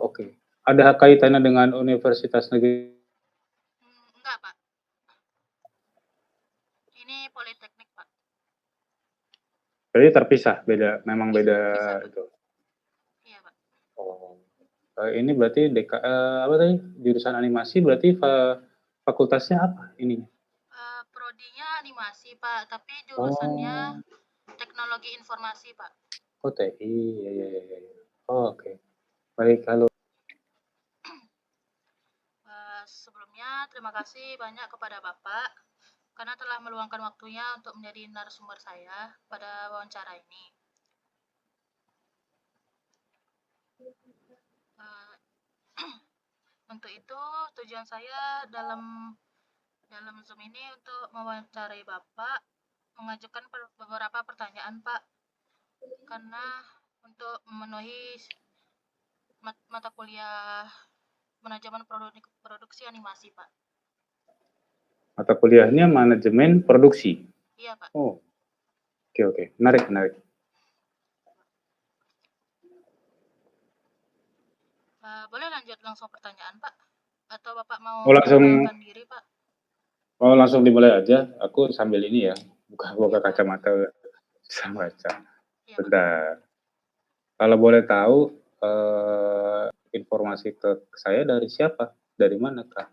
oke. Ada kaitannya dengan universitas negeri Enggak, Pak. Ini politeknik, Pak. berarti terpisah, beda memang beda Terpisah, Pak. itu? Iya, Pak. Oh, ini berarti apa tadi, jurusan animasi berarti fakultasnya apa ininya? Prodinya animasi, Pak, tapi jurusannya Oh. teknologi informasi, Pak. Oh, TI, ya ya ya ya. Oh, oke. Baik, halo. Sebelumnya terima kasih banyak kepada Bapak karena telah meluangkan waktunya untuk menjadi narasumber saya pada wawancara ini. Uh, Untuk itu, tujuan saya dalam Zoom ini untuk mewawancarai Bapak, mengajukan beberapa pertanyaan, Pak, karena untuk memenuhi mata kuliah manajemen produksi animasi, Pak. Mata kuliahnya manajemen produksi? Iya, Pak. Oh, oke oke. Menarik menarik. Boleh lanjut langsung pertanyaan, Pak? Atau Bapak mau Oh, langsung memperkenalkan diri, Pak? langsung dimulai aja. Aku sambil ini ya, buka Iya, Pak. kacamata sama baca. Iya, Pak. Bentar. Kalau boleh tahu, informasi ke saya dari siapa? Dari mana, Kak?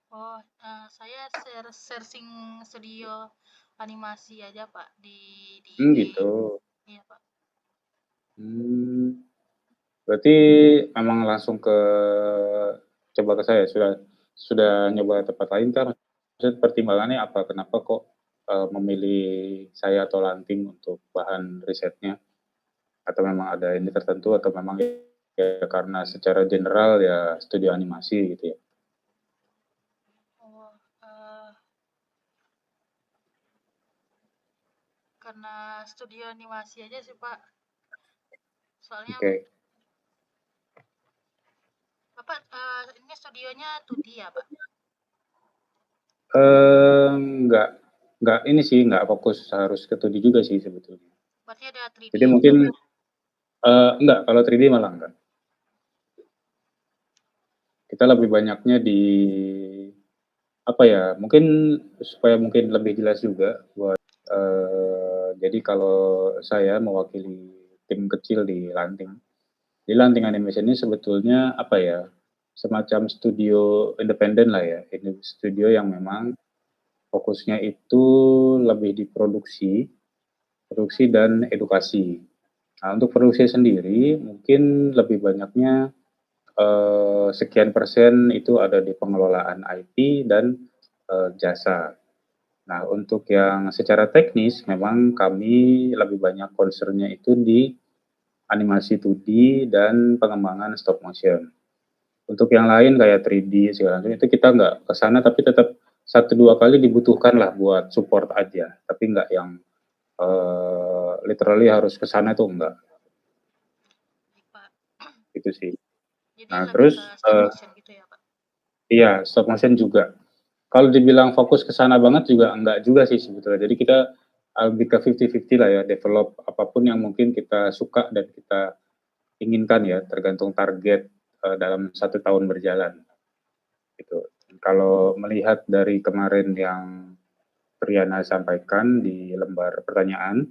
Oh, saya searching studio animasi aja, Pak, di IG. Gitu. Iya, Pak. Berarti memang langsung coba ke saya, sudah nyoba tempat lain kah? Maksudnya pertimbangannya apa? Kenapa kok, memilih saya atau Lanting untuk bahan risetnya? Atau memang ada ini tertentu atau memang ya karena secara general ya studio animasi gitu ya? Oh, karena studio animasi aja sih, Pak. Soalnya Oke. Bapak, ini studionya 2D ya, Pak? Enggak ini sih, enggak fokus harus ke 2D juga sih sebetulnya. Berarti ada 3D Jadi juga, mungkin, Pak? enggak, kalau 3D malah enggak. Kita lebih banyaknya di apa ya, mungkin supaya mungkin lebih jelas juga buat jadi kalau saya mewakili tim kecil di Lanting. Di Lanting Animation ini sebetulnya apa ya, semacam studio independen lah ya. Ini studio yang memang fokusnya itu lebih di produksi dan edukasi. Nah, untuk produksi sendiri mungkin lebih banyaknya sekian persen itu ada di pengelolaan IT dan jasa. Nah, untuk yang secara teknis memang kami lebih banyak concern-nya itu di animasi 2D dan pengembangan stop motion. Untuk yang lain kayak 3D segala macam itu kita nggak ke sana tapi tetap 1-2 kali dibutuhkan lah buat support aja, tapi nggak yang literally harus ke sana itu enggak. Baik, Pak. Itu sih. Jadi Nah, lebih ke terus stop motion gitu ya, Pak? iya, stop motion juga. Kalau dibilang fokus ke sana banget juga enggak juga sih sebetulnya. Jadi kita lebih ke 50-50 lah ya, develop apapun yang mungkin kita suka dan kita inginkan ya, tergantung target dalam 1 tahun berjalan. Gitu. Kalau melihat dari kemarin yang Triana sampaikan di lembar pertanyaan,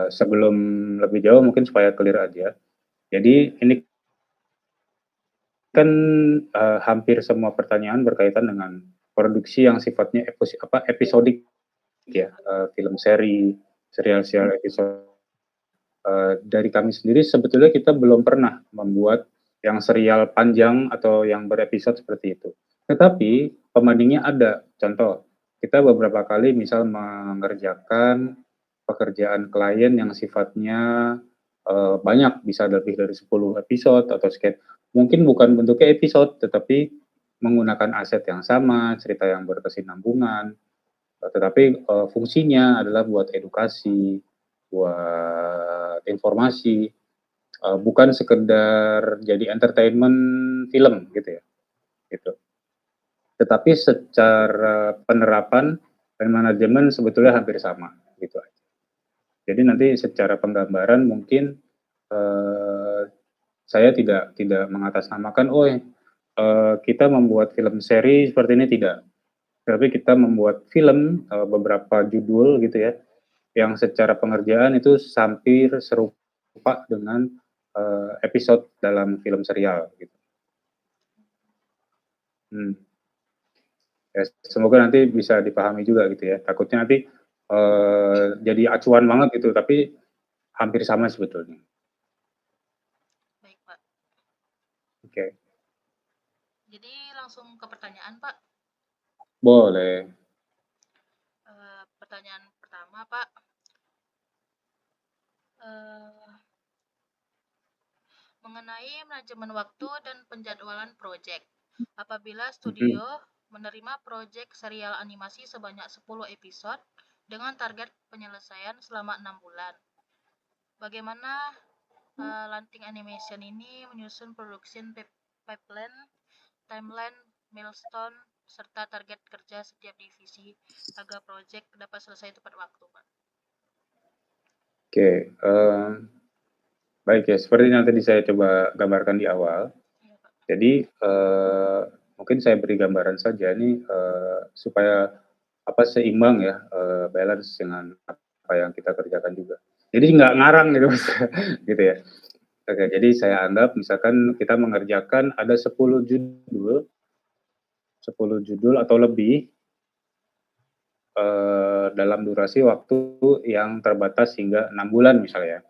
sebelum lebih jauh mungkin supaya clear aja. Jadi ini kan hampir semua pertanyaan berkaitan dengan produksi yang sifatnya episodik ya, film seri, serial episode. Dari kami sendiri sebetulnya kita belum pernah membuat yang serial panjang atau yang berepisode seperti itu. Tetapi pembandingnya ada. Contoh, kita beberapa kali misal mengerjakan pekerjaan klien yang sifatnya banyak, bisa lebih dari 10 episode atau sekian. Mungkin bukan bentuknya episode, tetapi menggunakan aset yang sama, cerita yang berkesinambungan, tetapi fungsinya adalah buat edukasi, buat informasi, bukan sekedar jadi entertainment film gitu ya, gitu. Tetapi secara penerapan dan manajemen sebetulnya hampir sama, gitu aja. Jadi nanti secara penggambaran mungkin saya tidak mengatasnamakan, "Oh, kita membuat film seri seperti ini," tidak. Tapi kita membuat film, beberapa judul gitu ya, yang secara pengerjaan itu hampir serupa dengan, episode dalam film serial gitu. Hmm. Ya semoga nanti bisa dipahami juga gitu ya, takutnya nanti, jadi acuan banget gitu, tapi hampir sama sebetulnya. Baik, Pak. Oke, Jadi langsung ke pertanyaan, Pak. boleh. Pertanyaan pertama, Pak. Eee, Mengenai manajemen waktu dan penjadwalan proyek. Apabila Mhm, studio menerima proyek serial animasi sebanyak 10 episode dengan target penyelesaian selama 6 bulan. Bagaimana Lanting Animation ini menyusun production pipeline, timeline, milestone, serta target kerja setiap divisi agar proyek dapat selesai tepat waktu, Pak? oke, baik ya, seperti yang tadi saya coba gambarkan di awal. Iya, Pak. Jadi, mungkin saya beri gambaran saja nih, supaya apa, seimbang ya, balance dengan apa yang kita kerjakan juga. Jadi nggak ngarang gitu Mas, gitu ya. Oke, jadi saya anggap misalkan kita mengerjakan ada 10 judul atau lebih, dalam durasi waktu yang terbatas hingga 6 bulan misalnya ya,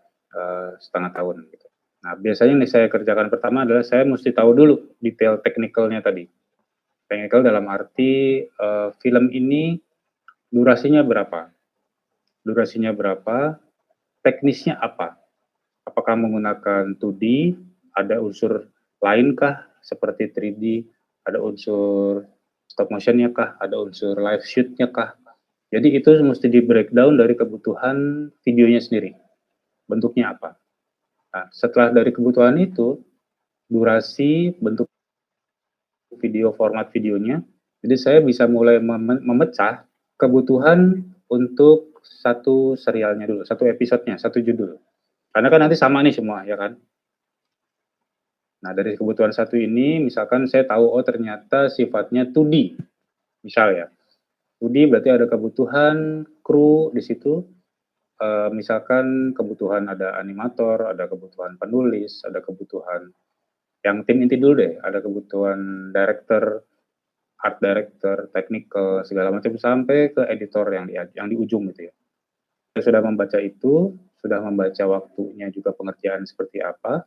1,5 tahun gitu. Nah, biasanya yang saya kerjakan pertama adalah saya mesti tahu dulu detail teknikalnya tadi. Teknikal dalam arti, film ini durasinya berapa, teknisnya apa, apakah menggunakan 2D, ada unsur lainkah seperti 3D, ada unsur stop motion-nya kah, ada unsur live shoot-nya kah. Jadi itu mesti di-breakdown dari kebutuhan videonya sendiri, bentuknya apa. Nah, setelah dari kebutuhan itu, durasi, bentuk video, format videonya, jadi saya bisa mulai memecah kebutuhan untuk satu serialnya dulu, satu episodenya, satu judul. Karena kan nanti sama nih semua, ya kan? Nah, dari kebutuhan satu ini, misalkan saya tahu, oh ternyata sifatnya 2D, misal ya. 2D berarti ada kebutuhan kru di situ, misalkan kebutuhan ada animator, ada kebutuhan penulis, ada kebutuhan yang tim inti dulu deh, ada kebutuhan director, art director, technical, segala macam sampai ke editor yang di ujung gitu ya. Saya sudah membaca itu, sudah membaca waktunya juga pengerjaan seperti apa,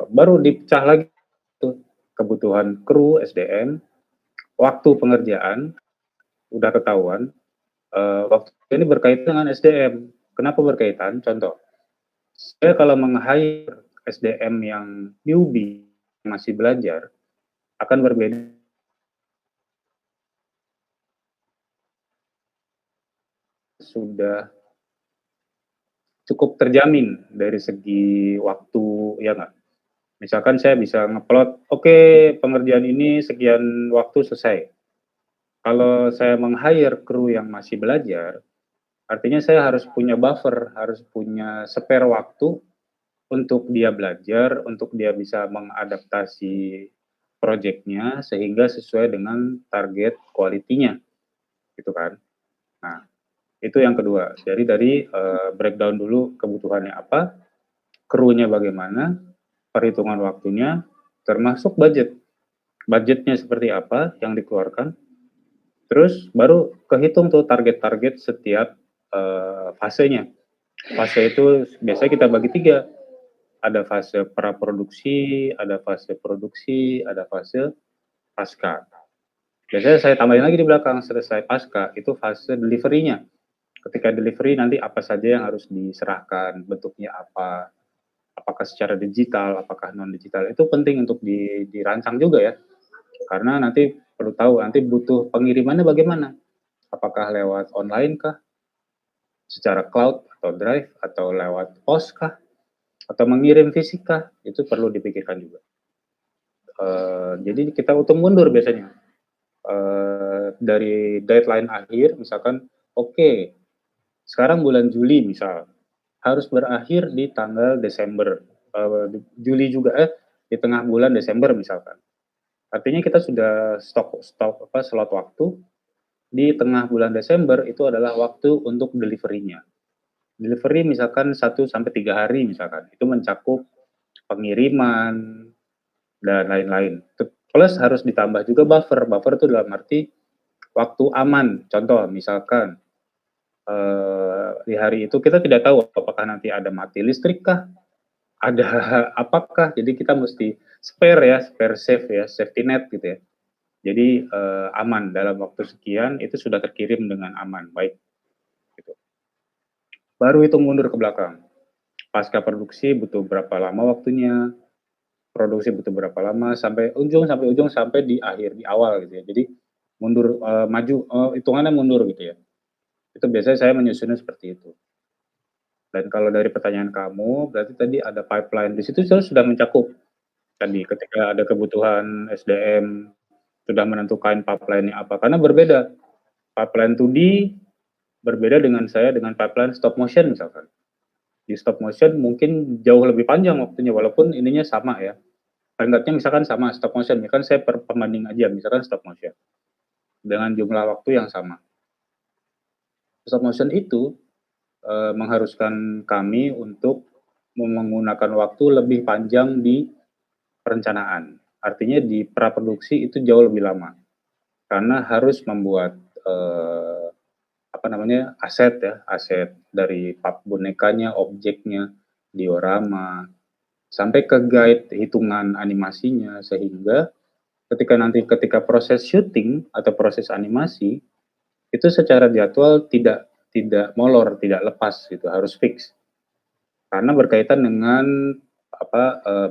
baru dipecah lagi tuh kebutuhan kru, SDM, waktu pengerjaan udah ketahuan, waktu ini berkaitan dengan SDM. Kenapa berkaitan? Contoh, saya kalau meng-hire SDM yang newbie, masih belajar, akan berbeda sudah cukup terjamin dari segi waktu, ya nggak? Misalkan saya bisa ngeplot, oke pengerjaan ini sekian waktu selesai. Kalau saya meng-hire kru yang masih belajar, artinya saya harus punya buffer, harus punya spare waktu untuk dia belajar, untuk dia bisa mengadaptasi projeknya sehingga sesuai dengan target quality-nya, gitu kan. Nah, itu yang kedua. Jadi dari, breakdown dulu kebutuhannya apa, krunya bagaimana, perhitungan waktunya, termasuk budget. Budgetnya seperti apa yang dikeluarkan, terus baru kehitung tuh target-target setiap, fasenya. Fase itu biasanya kita bagi 3, ada fase praproduksi, ada fase produksi, ada fase pasca. Biasanya saya tambahin lagi di belakang, selesai pasca itu fase delivery-nya. Ketika delivery nanti apa saja yang harus diserahkan, bentuknya apa, apakah secara digital, apakah non digital, itu penting untuk dirancang juga ya. Karena nanti perlu tahu nanti butuh pengirimannya bagaimana, apakah lewat online kah, secara cloud atau drive, atau lewat pos kah, atau mengirim fisik kah, itu perlu dipikirkan juga. Jadi kita untung mundur biasanya, dari deadline akhir misalkan, oke, sekarang bulan Juli misal, harus berakhir di tanggal Desember, Juli juga di tengah bulan Desember misalkan. Artinya kita sudah slot waktu di tengah bulan Desember itu adalah waktu untuk delivery-nya. Delivery misalkan 1 sampai 3 hari misalkan, itu mencakup pengiriman dan lain-lain. Plus harus ditambah juga buffer. Buffer itu dalam arti waktu aman. Contoh misalkan di hari itu kita tidak tahu apakah nanti ada mati listrik kah, ada apakah, jadi kita mesti spare safe ya, safety net gitu ya. Jadi aman dalam waktu sekian itu sudah terkirim dengan aman, baik. Gitu. Baru hitung mundur ke belakang. Pasca produksi butuh berapa lama waktunya, produksi butuh berapa lama sampai ujung sampai di akhir, di awal gitu ya. Jadi mundur maju hitungannya mundur gitu ya. Itu biasanya saya menyusunnya seperti itu. Dan kalau dari pertanyaan kamu, berarti tadi ada pipeline. Di situ sudah mencakup tadi ketika ada kebutuhan SDM, sudah menentukan pipeline-nya apa. Karena berbeda. Pipeline 2D berbeda dengan pipeline stop motion misalkan. Di stop motion mungkin jauh lebih panjang waktunya, walaupun ininya sama ya. Paling misalkan sama stop motion, kan saya perbanding aja, misalkan stop motion. Dengan jumlah waktu yang sama. Stop motion itu mengharuskan kami untuk menggunakan waktu lebih panjang di perencanaan. Artinya di praproduksi itu jauh lebih lama. Karena harus membuat aset dari bonekanya, objeknya, diorama, sampai ke guide hitungan animasinya, sehingga ketika proses syuting atau proses animasi itu secara jadwal tidak molor, tidak lepas gitu, harus fix. Karena berkaitan dengan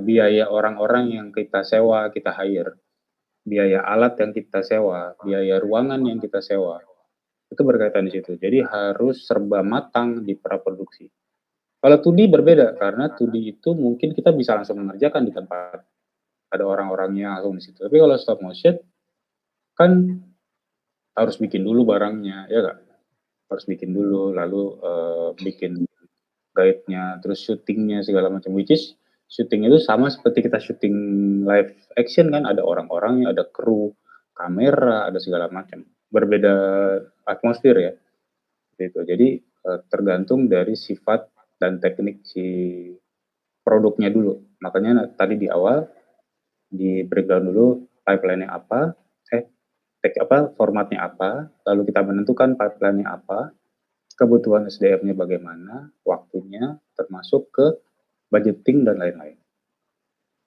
biaya orang-orang yang kita sewa, kita hire, biaya alat yang kita sewa, biaya ruangan yang kita sewa, itu berkaitan di situ. Jadi harus serba matang di praproduksi. Kalau 2D berbeda, karena 2D itu mungkin kita bisa langsung mengerjakan di tempat, ada orang-orangnya langsung di situ. Tapi kalau stop motion, kan harus bikin dulu barangnya, ya nggak? Harus bikin dulu, lalu bikin guide-nya, terus syutingnya segala macam. Which is syuting itu sama seperti kita syuting live action kan, ada orang-orangnya, ada kru, kamera, ada segala macam. Berbeda atmosfer ya. Gitu. Jadi tergantung dari sifat dan teknik si produknya dulu. Makanya tadi di awal di breakdown dulu pipeline-nya apa, formatnya apa, lalu kita menentukan pipeline-nya apa, kebutuhan SDM-nya bagaimana, waktunya, termasuk ke budgeting dan lain-lain.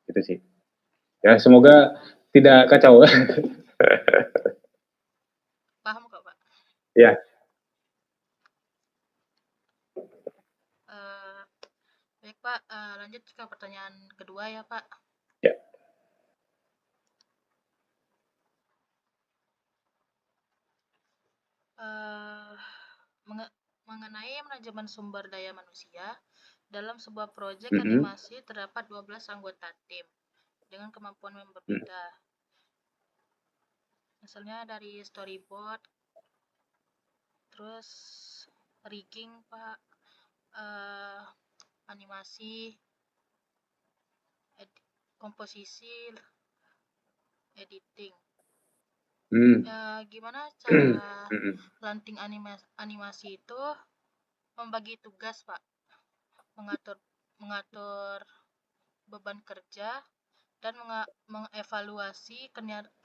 Itu sih. Ya, semoga tidak kacau. Paham kok, Pak. Ya. Baik, Pak. Lanjut ke pertanyaan kedua ya, Pak. Ya. Mengenai manajemen sumber daya manusia, dalam sebuah proyek animasi terdapat 12 anggota tim dengan kemampuan yang berbeda. Misalnya dari storyboard, terus rigging, Pak, animasi, komposisi, editing. Gimana cara lanting animasi itu membagi tugas, Pak, mengatur beban kerja dan mengevaluasi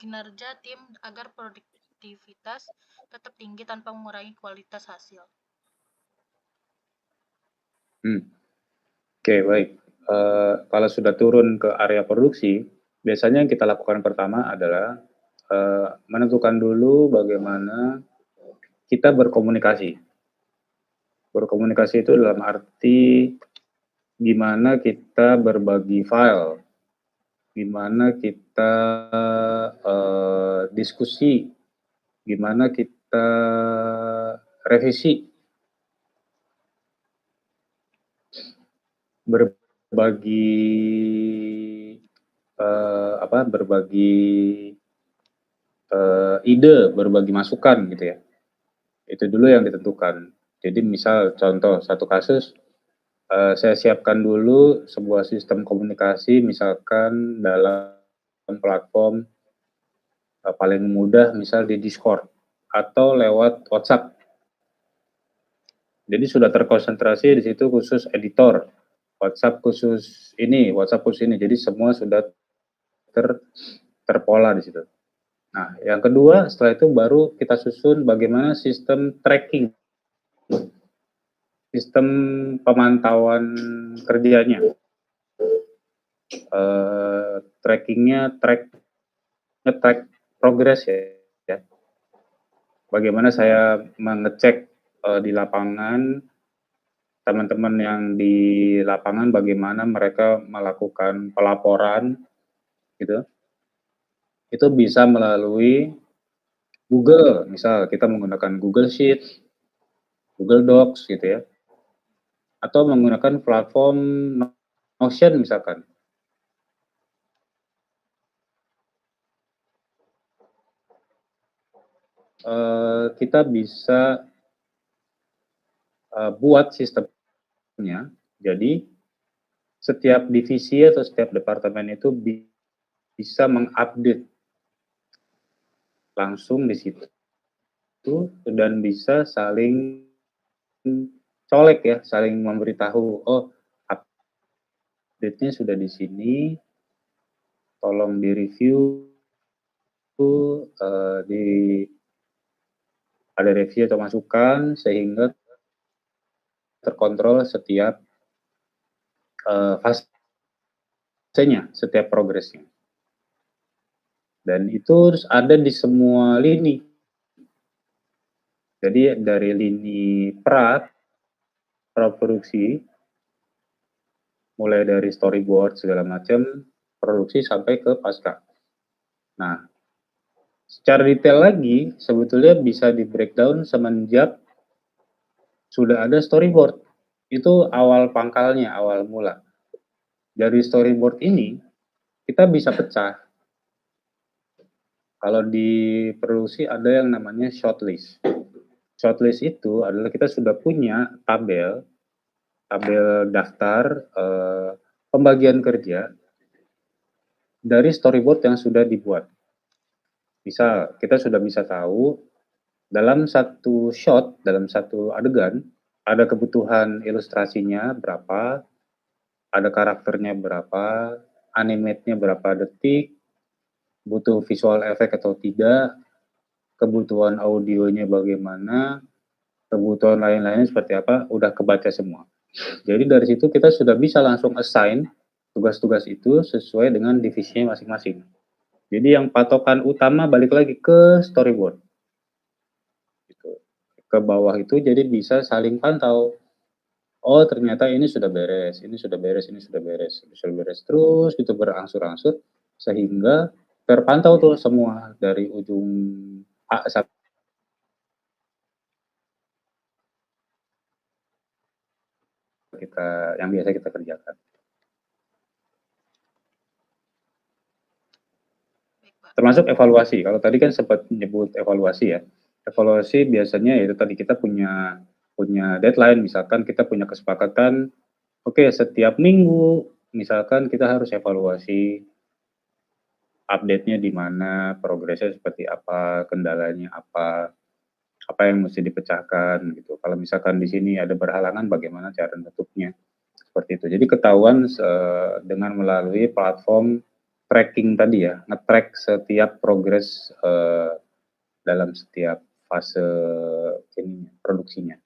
kinerja tim agar produktivitas tetap tinggi tanpa mengurangi kualitas hasil. Oke, baik. Kalau sudah turun ke area produksi, biasanya yang kita lakukan pertama adalah menentukan dulu bagaimana kita berkomunikasi. Berkomunikasi itu dalam arti gimana kita berbagi file, gimana kita diskusi, gimana kita revisi, berbagi ide, berbagi masukan gitu ya. Itu dulu yang ditentukan. Jadi misal contoh satu kasus Saya siapkan dulu sebuah sistem komunikasi misalkan dalam platform, paling mudah misal di Discord atau lewat WhatsApp. Jadi sudah terkonsentrasi di situ khusus editor, WhatsApp khusus ini, WhatsApp khusus ini, jadi semua sudah ter terpola di situ. Nah, yang kedua setelah itu baru kita susun bagaimana sistem tracking, sistem pemantauan kerjanya. Trackingnya nge-track progres ya. Bagaimana saya mengecek di lapangan, teman-teman yang di lapangan bagaimana mereka melakukan pelaporan gitu. Itu bisa melalui Google, misal kita menggunakan Google Sheets, Google Docs gitu ya, atau menggunakan platform Notion misalkan. Kita bisa buat sistemnya, jadi setiap divisi atau setiap departemen itu bisa mengupdate langsung di situ dan bisa saling colek ya, saling memberitahu, "Oh, update-nya sudah di sini, tolong di-review, di ada review atau masukan sehingga terkontrol setiap, fasenya, setiap progresnya." Dan itu harus ada di semua lini. Jadi dari lini praproduksi, mulai dari storyboard segala macam, produksi sampai ke pasca. Nah, secara detail lagi sebetulnya bisa di-breakdown semenjak sudah ada storyboard. Itu awal pangkalnya, awal mula. Dari storyboard ini kita bisa pecah. Kalau di produksi ada yang namanya shortlist. Shortlist itu adalah kita sudah punya tabel daftar, pembagian kerja dari storyboard yang sudah dibuat. Misal kita sudah bisa tahu dalam satu shot, dalam satu adegan, ada kebutuhan ilustrasinya berapa, ada karakternya berapa, animate-nya berapa detik, butuh visual effect atau tidak, kebutuhan audionya bagaimana, kebutuhan lain-lainnya seperti apa, udah kebaca semua. Jadi dari situ kita sudah bisa langsung assign tugas-tugas itu sesuai dengan divisinya masing-masing. Jadi yang patokan utama balik lagi ke storyboard. Gitu. Ke bawah itu jadi bisa saling pantau. Oh ternyata ini sudah beres, ini sudah beres, ini sudah beres, sudah beres terus gitu berangsur-angsur sehingga terpantau tuh semua dari ujung A sampai yang biasa kita kerjakan. Termasuk evaluasi. Kalau tadi kan sempat menyebut evaluasi ya. Evaluasi biasanya itu tadi kita punya deadline, misalkan kita punya kesepakatan, oke setiap minggu misalkan kita harus evaluasi update-nya di mana, progresnya seperti apa, kendalanya apa yang mesti dipecahkan gitu. Kalau misalkan di sini ada berhalangan bagaimana cara nutupnya, seperti itu. Jadi ketahuan dengan melalui platform tracking tadi ya, nge-track setiap progres, dalam setiap fase ininya, produksinya.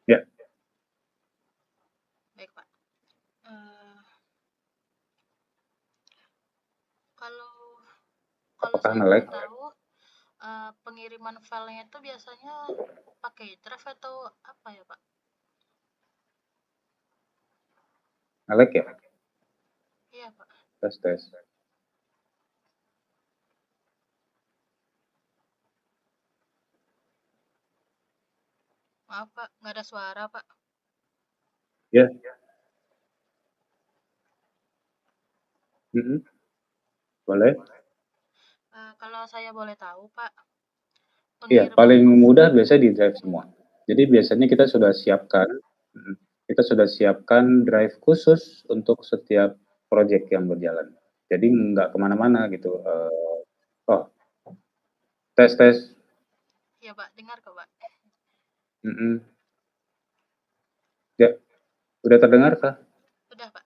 Ya, Baik, Pak. Kalau kalau apakah saya nge-lag? boleh tahu, pengiriman filenya itu biasanya pakai drive atau apa ya, Pak? Nge-lag ya? Iya, Pak. Tes tes. Maaf, Pak, nggak ada suara, Pak. Ya, boleh. Kalau saya boleh tahu, Pak, Iya, Unirban paling mudah biasanya di drive semua. Jadi biasanya kita sudah siapkan mhm, kita sudah siapkan drive khusus untuk setiap project yang berjalan. Jadi nggak kemana mana gitu, oh, tes tes, iya, Pak, dengar kok, Pak. mhm, ya, udah terdengar kah? Udah, Pak.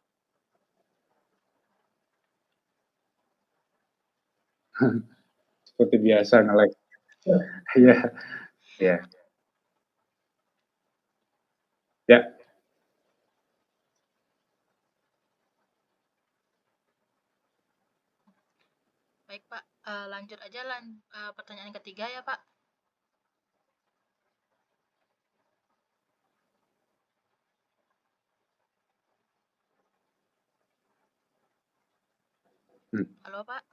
Seperti biasa nge-lag. Iya iya, ya, Baik, Pak, lanjut aja pertanyaan yang ketiga ya, Pak. hmm, Halo, Pak.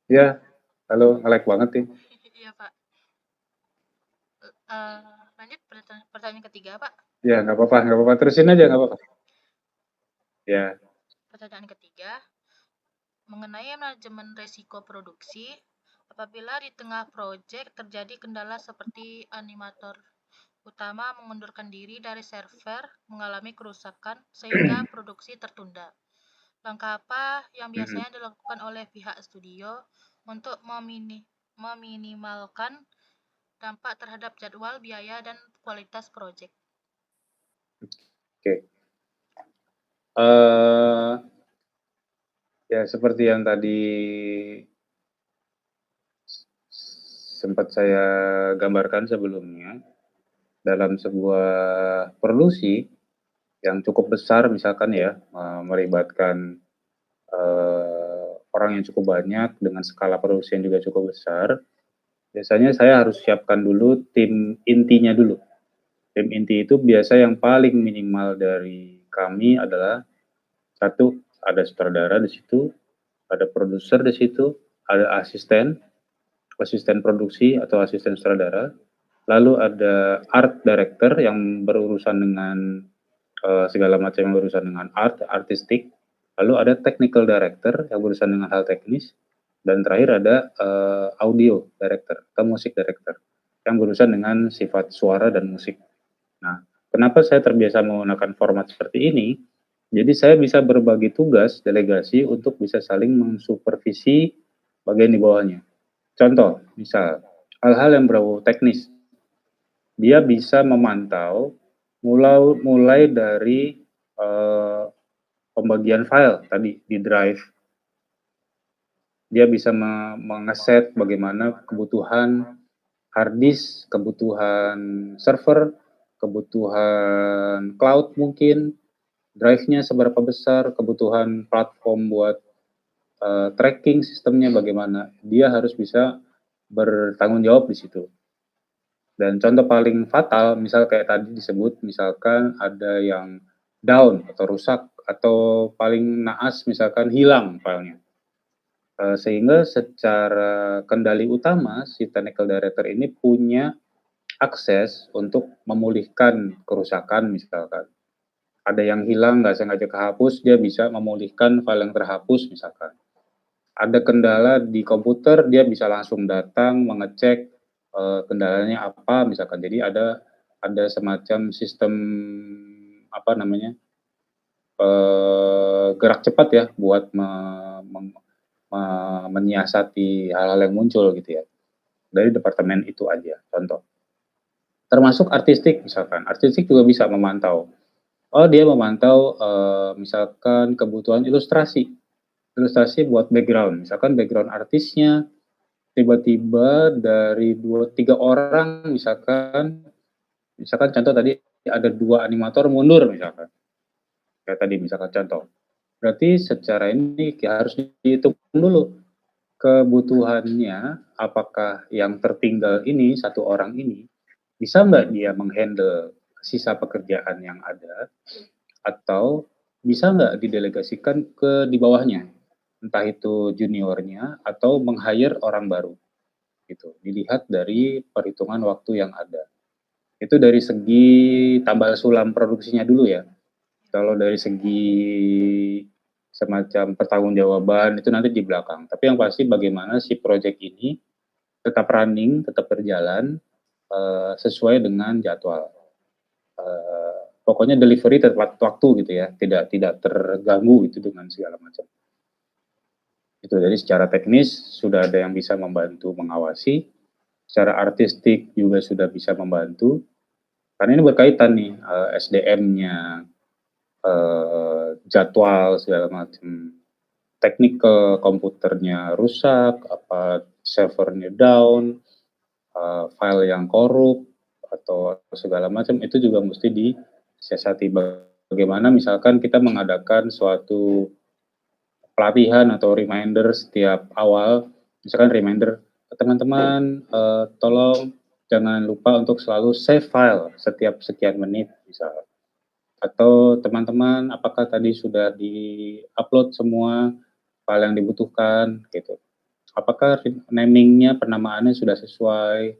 iya, halo, nge-lag banget nih. Iya, Pak. Lanjut pertanyaan ketiga, Pak. Ya, nggak apa-apa, terusin aja nggak apa-apa. Ya, Pertanyaan ketiga, mengenai manajemen resiko produksi, apabila di tengah proyek terjadi kendala seperti animator utama mengundurkan diri dari server, mengalami kerusakan sehingga produksi tertunda. Langkah apa yang mhm, biasanya dilakukan oleh pihak studio untuk meminimalkan dampak terhadap jadwal, biaya, dan kualitas proyek? oke. Eee, ya seperti yang tadi sempat saya gambarkan sebelumnya, dalam sebuah produksi yang cukup besar misalkan ya, melibatkan, orang yang cukup banyak dengan skala produksi yang juga cukup besar, biasanya saya harus siapkan dulu tim intinya dulu. Tim inti itu biasa yang paling minimal dari kami adalah satu, ada sutradara di situ, ada produser di situ, ada asisten, asisten produksi atau asisten sutradara, lalu ada art director yang berurusan dengan segala macam yang berurusan dengan art, artistik, lalu ada technical director yang berurusan dengan hal teknis, dan terakhir ada audio director atau musik director yang berurusan dengan sifat suara dan musik. Nah, kenapa saya terbiasa menggunakan format seperti ini? Jadi saya bisa berbagi tugas delegasi untuk bisa saling mensupervisi bagian di bawahnya. Contoh, misal hal-hal yang berbau teknis, dia bisa memantau mulai dari, eee, pembagian file tadi di drive, dia bisa mengeset bagaimana kebutuhan hard disk, kebutuhan server, kebutuhan cloud mungkin, drive-nya seberapa besar, kebutuhan platform buat, tracking sistemnya bagaimana. Dia harus bisa bertanggung jawab di situ. Dan contoh paling fatal, misal kayak tadi disebut, misalkan ada yang down atau rusak atau paling naas misalkan hilang filenya. Sehingga secara kendali utama si technical director ini punya akses untuk memulihkan kerusakan misalkan. Ada yang hilang nggak sengaja kehapus, dia bisa memulihkan file yang terhapus misalkan. Ada kendala di komputer, dia bisa langsung datang mengecek, kendalanya apa misalkan. Jadi ada semacam sistem, apa namanya, gerak cepat ya buat me meng me menyiasati hal-hal yang muncul gitu ya, dari departemen itu aja, contoh. Termasuk artistik misalkan, artistik juga bisa memantau. Oh dia memantau, misalkan kebutuhan ilustrasi, ilustrasi buat background, misalkan background artisnya tiba-tiba dari 2 3 orang misalkan misalkan contoh tadi ada 2 animator mundur misalkan, kayak tadi misalkan contoh. Berarti secara ini harus dihitung dulu kebutuhannya, apakah yang tertinggal ini, 1 orang ini, bisa nggak dia meng-handle sisa pekerjaan yang ada, atau bisa nggak didelegasikan ke di bawahnya, entah itu juniornya atau meng-hire orang baru, gitu. Dilihat dari perhitungan waktu yang ada. Itu dari segi tambal sulam produksinya dulu ya. Kalau dari segi semacam pertanggungjawaban itu nanti di belakang. Tapi yang pasti bagaimana si project ini tetap running, tetap berjalan sesuai dengan jadwal. Pokoknya delivery tepat waktu gitu ya, tidak terganggu itu dengan segala macam. Itu jadi secara teknis sudah ada yang bisa membantu mengawasi, secara artistik juga sudah bisa membantu. Karena ini berkaitan nih SDM-nya, jadwal segala macam, teknik ke komputernya rusak, apa servernya down, file yang korup atau segala macam itu juga mesti disiasati. Bagaimana misalkan kita mengadakan suatu pelatihan atau reminder setiap awal, misalkan reminder teman-teman tolong jangan lupa untuk selalu save file setiap sekian menit misalnya. Atau teman-teman apakah tadi sudah di-upload semua file yang dibutuhkan gitu. Apakah naming-nya, penamaannya sudah sesuai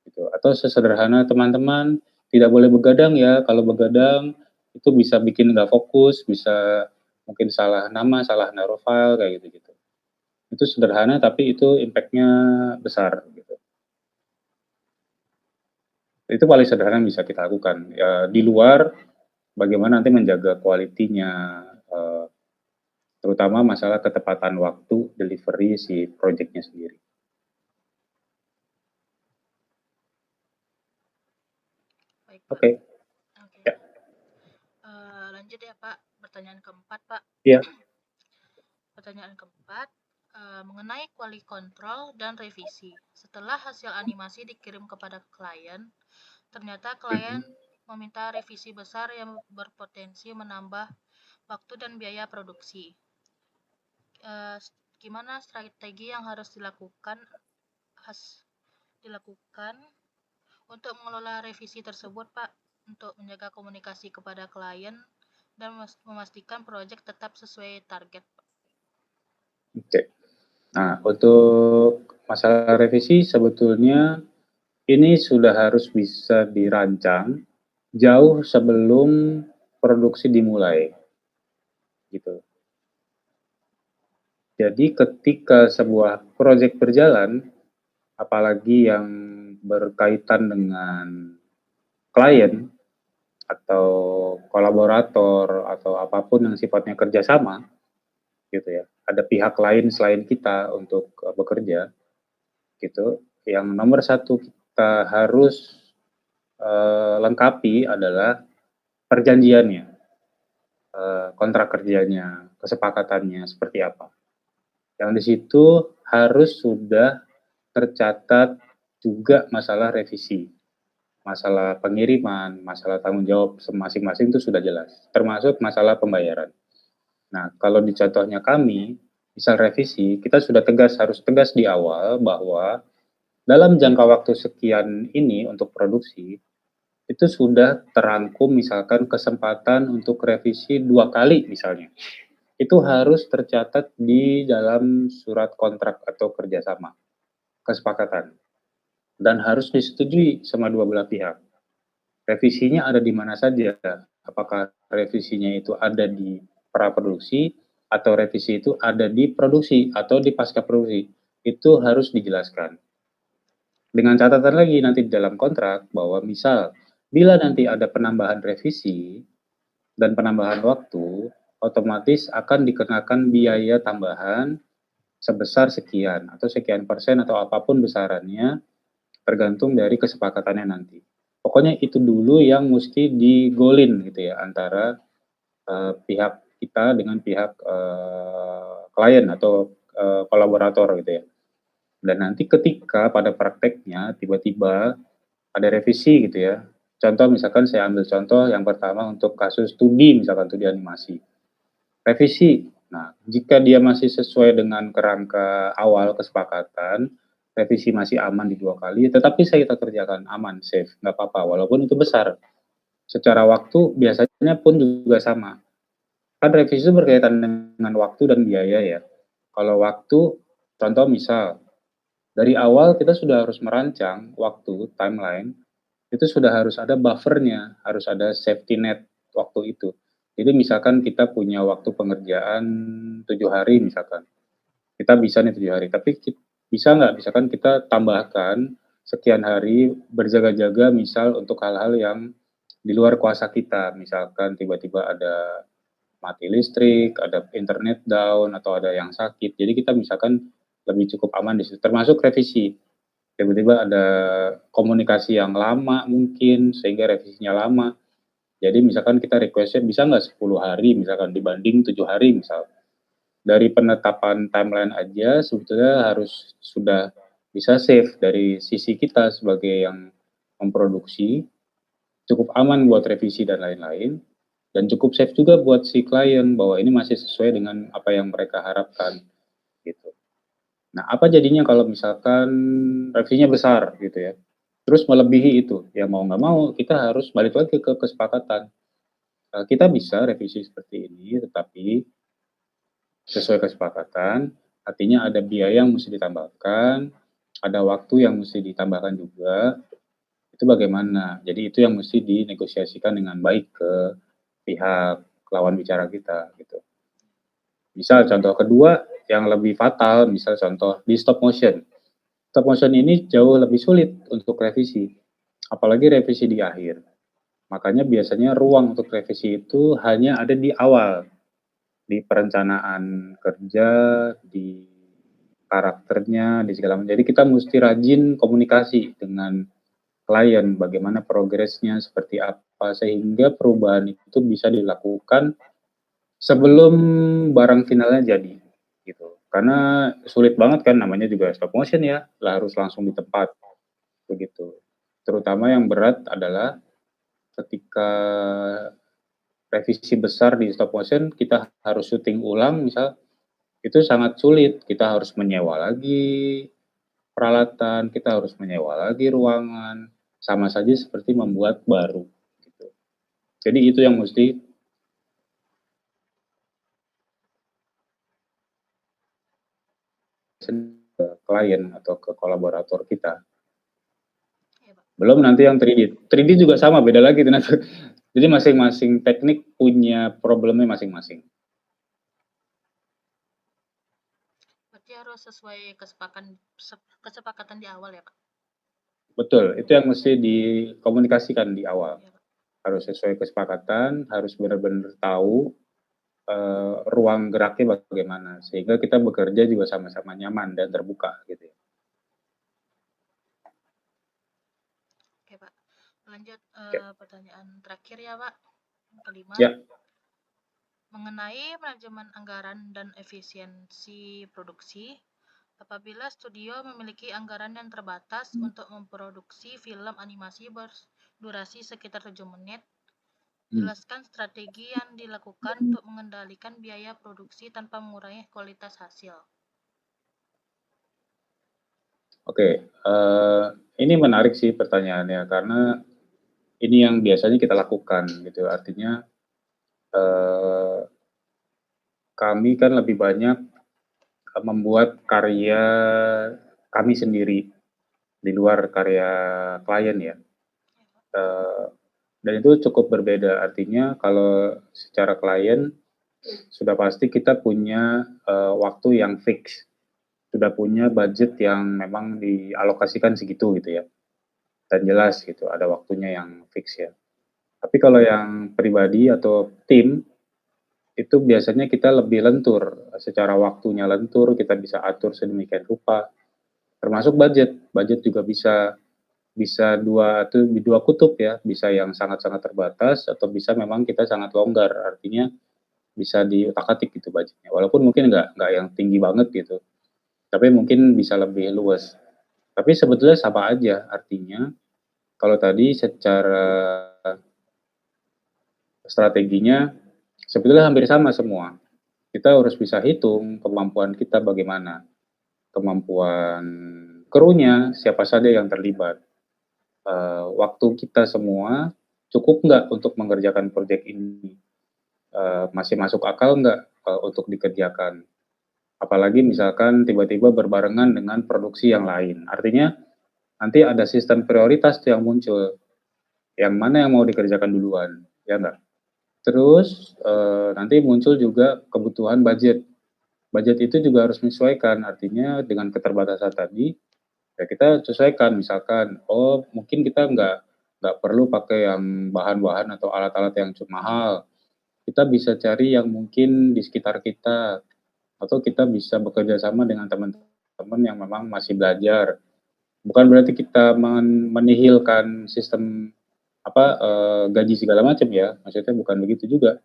gitu. Atau sesederhana teman-teman tidak boleh begadang ya, kalau begadang itu bisa bikin nggak fokus, bisa mungkin salah nama, salah naruh file kayak gitu-gitu. Itu sederhana tapi itu impact-nya besar gitu. Itu paling sederhana yang bisa kita lakukan. Ya, di luar bagaimana nanti menjaga kualitinya, terutama masalah ketepatan waktu delivery si project-nya sendiri. Baik, Pak. Oke. Oke. Ya. Lanjut ya, Pak. Pertanyaan keempat, Pak. Iya. Pertanyaan keempat, mengenai quality control dan revisi. Setelah hasil animasi dikirim kepada klien, ternyata klien meminta revisi besar yang berpotensi menambah waktu dan biaya produksi. Gimana strategi yang harus dilakukan untuk mengelola revisi tersebut, Pak, untuk menjaga komunikasi kepada klien dan memastikan proyek tetap sesuai target, Pak? Oke. Nah, untuk masalah revisi sebetulnya ini sudah harus bisa dirancang jauh sebelum produksi dimulai, gitu. Jadi ketika sebuah proyek berjalan, apalagi yang berkaitan dengan klien atau kolaborator atau apapun yang sifatnya kerjasama, gitu ya. Ada pihak lain selain kita untuk bekerja, gitu. Yang nomor satu kita harus lengkapi adalah perjanjiannya, kontrak kerjanya, kesepakatannya seperti apa. Yang di situ harus sudah tercatat juga masalah revisi, masalah pengiriman, masalah tanggung jawab masing-masing itu sudah jelas, termasuk masalah pembayaran. Nah, kalau di contohnya kami, misal revisi, kita sudah harus tegas di awal bahwa dalam jangka waktu sekian ini untuk produksi, itu sudah terangkum misalkan kesempatan untuk revisi 2 kali misalnya. Itu harus tercatat di dalam surat kontrak atau kerjasama, kesepakatan. Dan harus disetujui sama dua belah pihak. Revisinya ada di mana saja. Apakah revisinya itu ada di praproduksi, atau revisi itu ada di produksi, atau di pasca produksi. Itu harus dijelaskan. Dengan catatan lagi nanti di dalam kontrak bahwa misal bila nanti ada penambahan revisi dan penambahan waktu, otomatis akan dikenakan biaya tambahan sebesar sekian atau sekian persen atau apapun besarannya tergantung dari kesepakatannya nanti. Pokoknya itu dulu yang mesti digolin gitu ya antara pihak kita dengan pihak klien atau kolaborator gitu ya. Dan nanti ketika pada prakteknya tiba-tiba ada revisi gitu ya. Contoh misalkan saya ambil contoh yang pertama untuk kasus 2D misalkan 2D animasi. Revisi. Nah, jika dia masih sesuai dengan kerangka awal kesepakatan, revisi masih aman di 2 kali, tetapi saya kita kerjakan aman, safe, nggak apa-apa, walaupun itu besar. Secara waktu biasanya pun juga sama. Kan revisi itu berkaitan dengan waktu dan biaya ya. Kalau waktu, contoh misal, dari awal kita sudah harus merancang waktu, timeline, itu sudah harus ada buffernya, harus ada safety net waktu itu. Jadi misalkan kita punya waktu pengerjaan 7 hari misalkan, kita bisa nih 7 hari, tapi bisa nggak misalkan kita tambahkan sekian hari berjaga-jaga misal untuk hal-hal yang di luar kuasa kita, misalkan tiba-tiba ada mati listrik, ada internet down, atau ada yang sakit. Jadi kita misalkan lebih cukup aman di situ, termasuk revisi. Tiba-tiba ada komunikasi yang lama mungkin, sehingga revisinya lama. Jadi misalkan kita request-nya bisa nggak 10 hari misalkan dibanding 7 hari misal. Dari penetapan timeline aja sebetulnya harus sudah bisa safe dari sisi kita sebagai yang memproduksi, cukup aman buat revisi dan lain-lain, dan cukup safe juga buat si klien bahwa ini masih sesuai dengan apa yang mereka harapkan gitu. Nah, apa jadinya kalau misalkan revisinya besar gitu ya, terus melebihi itu, ya mau nggak mau kita harus balik lagi ke kesepakatan. Kita bisa revisi seperti ini, tetapi sesuai kesepakatan, artinya ada biaya yang mesti ditambahkan, ada waktu yang mesti ditambahkan juga, itu bagaimana. Jadi itu yang mesti dinegosiasikan dengan baik ke pihak lawan bicara kita gitu. Misal contoh kedua yang lebih fatal, misal contoh di stop motion. Stop motion ini jauh lebih sulit untuk revisi, apalagi revisi di akhir. Makanya biasanya ruang untuk revisi itu hanya ada di awal, di perencanaan kerja, di karakternya, di segala macam. Jadi kita mesti rajin komunikasi dengan klien, bagaimana progresnya, seperti apa, sehingga perubahan itu bisa dilakukan sebelum barang finalnya jadi, gitu. Karena sulit banget kan, namanya juga stop motion ya, lah harus langsung di tempat, begitu. Terutama yang berat adalah ketika revisi besar di stop motion, kita harus syuting ulang misal, itu sangat sulit. Kita harus menyewa lagi peralatan, kita harus menyewa lagi ruangan, sama saja seperti membuat baru, gitu. Jadi itu yang mesti ke klien atau ke kolaborator kita. Iya, Pak. Belum nanti yang 3D. 3D juga sama, beda lagi ternyata. Jadi masing-masing teknik punya problemnya masing-masing. Berarti harus sesuai kesepakatan di awal ya, Pak? Betul, itu yang mesti dikomunikasikan di awal. Iya, Pak. Harus sesuai kesepakatan, harus benar-benar tahu ruang geraknya bagaimana, sehingga kita bekerja juga sama-sama nyaman dan terbuka gitu ya. Oke, Pak. Lanjut Ya. pertanyaan terakhir ya, Pak. Kelima. Ya. Mengenai manajemen anggaran dan efisiensi produksi, apabila studio memiliki anggaran yang terbatas untuk memproduksi film animasi berdurasi sekitar 7 menit, jelaskan strategi yang dilakukan untuk mengendalikan biaya produksi tanpa mengurangi kualitas hasil. Oke, ini menarik sih pertanyaannya, karena ini yang biasanya kita lakukan gitu. Artinya kami kan lebih banyak membuat karya kami sendiri di luar karya klien ya. Dan itu cukup berbeda. Artinya kalau secara klien sudah pasti kita punya waktu yang fix, sudah punya budget yang memang dialokasikan segitu gitu ya, dan jelas gitu ada waktunya yang fix ya. Tapi kalau yang pribadi atau tim, itu biasanya kita lebih lentur, secara waktunya lentur, kita bisa atur sedemikian rupa, termasuk budget. Budget juga bisa dua kutub ya, bisa yang sangat-sangat terbatas atau bisa memang kita sangat longgar, artinya bisa diutak-atik gitu budgetnya. Walaupun mungkin nggak yang tinggi banget gitu, tapi mungkin bisa lebih luas. Tapi sebetulnya sama aja, artinya kalau tadi secara strateginya sebetulnya hampir sama semua. Kita harus bisa hitung kemampuan kita bagaimana, kemampuan krunya, siapa saja yang terlibat, waktu kita semua cukup nggak untuk mengerjakan proyek ini, masih masuk akal nggak untuk dikerjakan. Apalagi misalkan tiba-tiba berbarengan dengan produksi yang lain. Artinya nanti ada sistem prioritas yang muncul. yang mana yang mau dikerjakan duluan, ya nggak? Terus, nanti muncul juga kebutuhan budget. Budget itu juga harus menyesuaikan, artinya dengan keterbatasan tadi, ya kita sesuaikan. Misalkan, oh mungkin kita nggak perlu pakai yang bahan-bahan atau alat-alat yang cukup mahal, kita bisa cari yang mungkin di sekitar kita, atau kita bisa bekerja sama dengan teman-teman yang memang masih belajar. Bukan berarti kita menihilkan sistem gaji segala macam ya, maksudnya bukan begitu juga,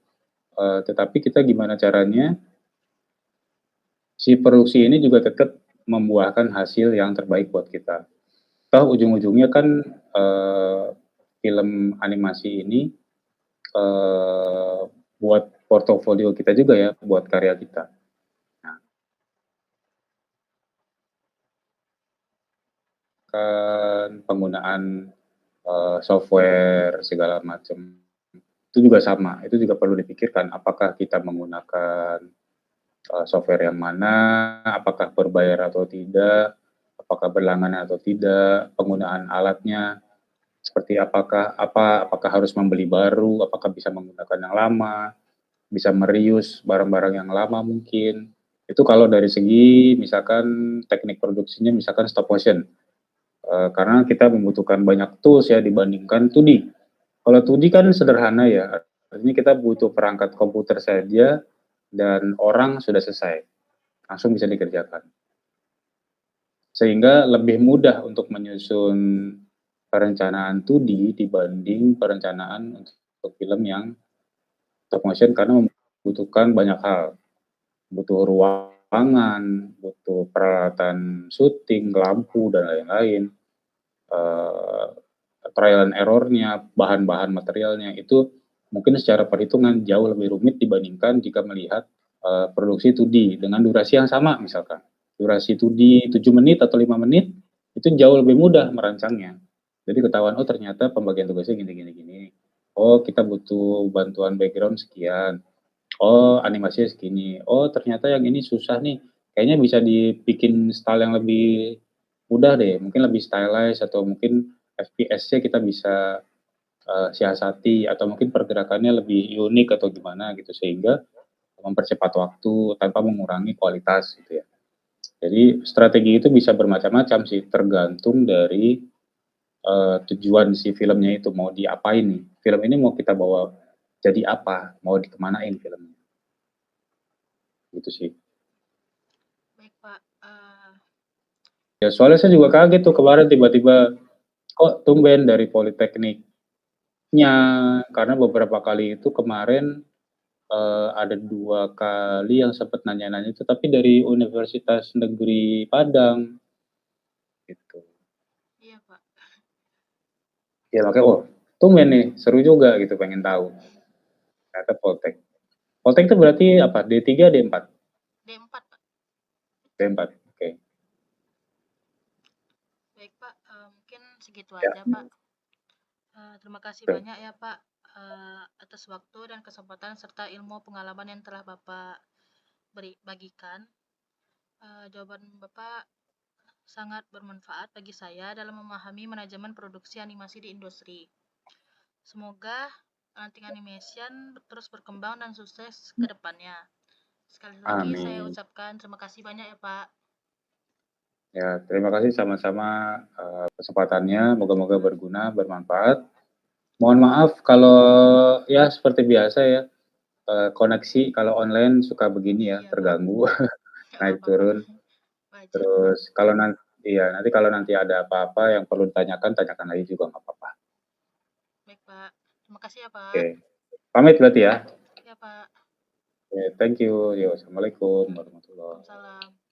tetapi kita gimana caranya si produksi ini juga tetap membuahkan hasil yang terbaik buat kita. Toh ujung-ujungnya kan, film animasi ini, eee, buat portofolio kita juga ya, buat karya kita. Nah, kan penggunaan, software segala macam, itu juga sama, itu juga perlu dipikirkan apakah kita menggunakan software yang mana, apakah berbayar atau tidak, apakah berlangganan atau tidak, penggunaan alatnya seperti apakah harus membeli baru, apakah bisa menggunakan yang lama, bisa me-reuse barang-barang yang lama mungkin. Itu kalau dari segi misalkan teknik produksinya misalkan stop motion, karena kita membutuhkan banyak tools ya dibandingkan 2D. Kalau 2D kan sederhana ya, artinya kita butuh perangkat komputer saja dan orang sudah selesai, langsung bisa dikerjakan. Sehingga lebih mudah untuk menyusun perencanaan 2D dibanding perencanaan untuk film yang stop motion karena membutuhkan banyak hal, butuh ruangan, butuh peralatan syuting, lampu, dan lain-lain, eee, trial and error-nya, bahan-bahan materialnya, itu mungkin secara perhitungan jauh lebih rumit dibandingkan jika melihat, produksi 2D dengan durasi yang sama misalkan. Durasi 2D 7 menit atau 5 menit, itu jauh lebih mudah merancangnya. Jadi ketahuan, oh ternyata pembagian tugasnya gini gini gini. Oh kita butuh bantuan background sekian. Oh animasinya segini. Oh ternyata yang ini susah nih, kayaknya bisa dibikin style yang lebih mudah deh, mungkin lebih stylized atau mungkin FPS-nya kita bisa, siasati atau mungkin pergerakannya lebih unik atau gimana gitu, sehingga mempercepat waktu tanpa mengurangi kualitas gitu ya. Jadi strategi itu bisa bermacam-macam sih, tergantung dari, tujuan si filmnya itu mau diapain nih, film ini mau kita bawa jadi apa, mau dikemanain filmnya, gitu sih. Baik, Pak. Ya soalnya saya juga kaget tuh kemarin tiba-tiba, kok tumben dari Politekniknya, karena beberapa kali itu kemarin, ada 2 kali yang sempat nanya-nanya itu, tapi dari Universitas Negeri Padang, gitu. Iya, Pak. Ya makanya, oh tumben nih, seru juga gitu pengen tahu, ternyata Poltek. Poltek itu berarti apa, D3, D4? D4, Pak. D4, oke. Baik, Pak, mungkin segitu Ya, aja, Pak. Terima kasih oke. banyak ya, Pak, atas waktu dan kesempatan serta ilmu pengalaman yang telah Bapak bagikan. Jawaban Bapak sangat bermanfaat bagi saya dalam memahami manajemen produksi animasi di industri. Semoga Lanting Animation terus berkembang dan sukses ke depannya. Sekali lagi saya Amin. ucapkan terima kasih banyak ya, Pak. Ya terima kasih sama-sama, kesempatannya, moga-moga berguna, bermanfaat. Mohon maaf kalau ya seperti biasa ya, koneksi kalau online suka begini ya, Iya, Pak. terganggu, Nggak naik apa-apa, Pak. turun. Wajar, Pak. Terus nanti kalau nanti ada apa-apa yang perlu ditanyakan, tanyakan lagi juga nggak apa-apa. Baik, Pak. Terima kasih ya, Pak. Oke, pamit berarti ya? Ya, Pak. Oke, thank you. Yo, assalamualaikum warahmatullahi wabarakatuh. Waalaikumsalam.